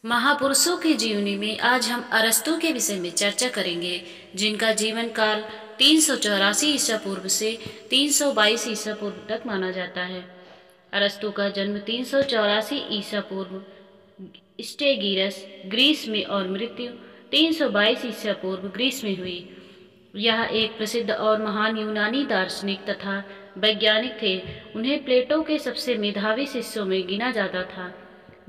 महापुरुषों की जीवनी में आज हम अरस्तू के विषय में चर्चा करेंगे, जिनका जीवन काल 384 ईसा पूर्व से 322 ईसा पूर्व तक माना जाता है। अरस्तू का जन्म 384 ईसा पूर्व स्टेगिरस ग्रीस में और मृत्यु 322 ईसा पूर्व ग्रीस में हुई। यह एक प्रसिद्ध और महान यूनानी दार्शनिक तथा वैज्ञानिक थे। उन्हें प्लेटो के सबसे मेधावी शिष्यों में गिना जाता था।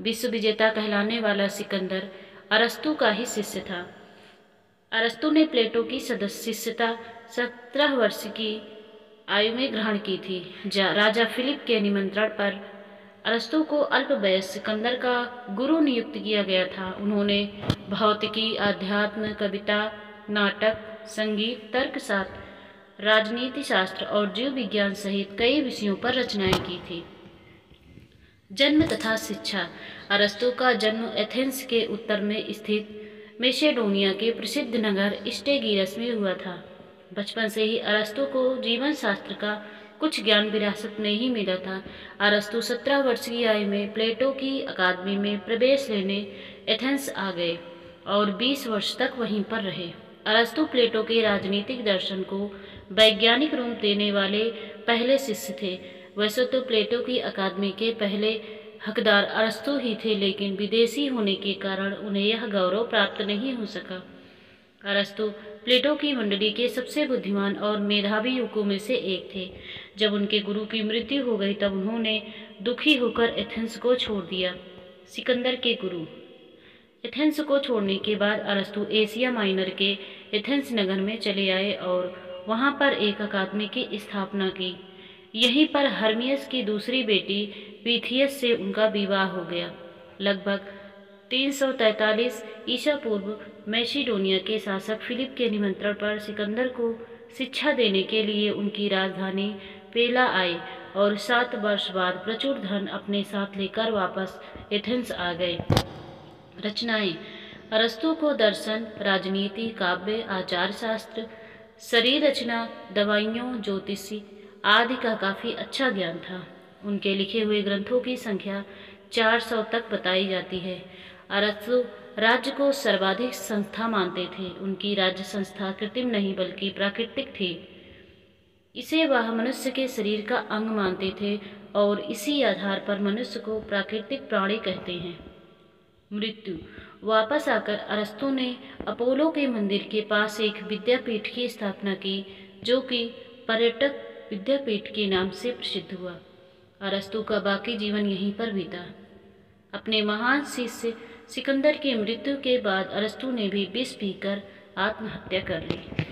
विश्व विजेता कहलाने वाला सिकंदर अरस्तू का ही शिष्य था। अरस्तू ने प्लेटो की शिष्यता 17 वर्ष की आयु में ग्रहण की थी। राजा फिलिप के निमंत्रण पर अरस्तू को अल्प वयस्क सिकंदर का गुरु नियुक्त किया गया था। उन्होंने भौतिकी, अध्यात्म, कविता, नाटक, संगीत, तर्कशास्त्र, राजनीति शास्त्र और जीव विज्ञान सहित कई विषयों पर रचनाएं की थी। जन्म तथा शिक्षा। अरस्तू का जन्म एथेंस के उत्तर में स्थित मैसेडोनिया के प्रसिद्ध नगर स्टेगिरस में हुआ था। बचपन से ही अरस्तू को जीवन शास्त्र का कुछ ज्ञान विरासत में ही मिला था। अरस्तू 17 वर्ष की आयु में प्लेटो की अकादमी में प्रवेश लेने एथेंस आ गए और 20 वर्ष तक वहीं पर रहे। अरस्तू प्लेटो के राजनीतिक दर्शन को वैज्ञानिक रूप देने वाले पहले शिष्य थे। वैसे तो प्लेटो की अकादमी के पहले हकदार अरस्तू ही थे, लेकिन विदेशी होने के कारण उन्हें यह गौरव प्राप्त नहीं हो सका। अरस्तू प्लेटो की मंडली के सबसे बुद्धिमान और मेधावी युवकों में से एक थे। जब उनके गुरु की मृत्यु हो गई तब उन्होंने दुखी होकर एथेंस को छोड़ दिया। सिकंदर के गुरु। एथेंस को छोड़ने के बाद अरस्तू एशिया माइनर के एथेंस नगर में चले आए और वहां पर एक अकादमी की स्थापना की। यहीं पर हर्मियस की दूसरी बेटी पीथियस से उनका विवाह हो गया। लगभग 343 ईसा पूर्व मैसेडोनिया के शासक फिलिप के निमंत्रण पर सिकंदर को शिक्षा देने के लिए उनकी राजधानी पेला आए और 7 वर्ष बाद प्रचुर धन अपने साथ लेकर वापस एथेंस आ गए। रचनाएं। अरस्तू को दर्शन, राजनीति, काव्य, आचार शास्त्र, शरीर रचना, दवाइयों, ज्योतिषी आदि का काफी अच्छा ज्ञान था। उनके लिखे हुए ग्रंथों की संख्या 400 तक बताई जाती है। अरस्तू राज्य को सर्वाधिक संस्था मानते थे। उनकी राज्य संस्था कृत्रिम नहीं बल्कि प्राकृतिक थी। इसे वह मनुष्य के शरीर का अंग मानते थे और इसी आधार पर मनुष्य को प्राकृतिक प्राणी कहते हैं। मृत्यु। वापस आकर अरस्तू ने अपोलो के मंदिर के पास एक विद्यापीठ की स्थापना की, जो कि पर्यटक विद्यापीठ के नाम से प्रसिद्ध हुआ। अरस्तू का बाकी जीवन यहीं पर बीता। अपने महान शिष्य सिकंदर की मृत्यु के बाद अरस्तू ने भी विष पीकर आत्महत्या कर ली।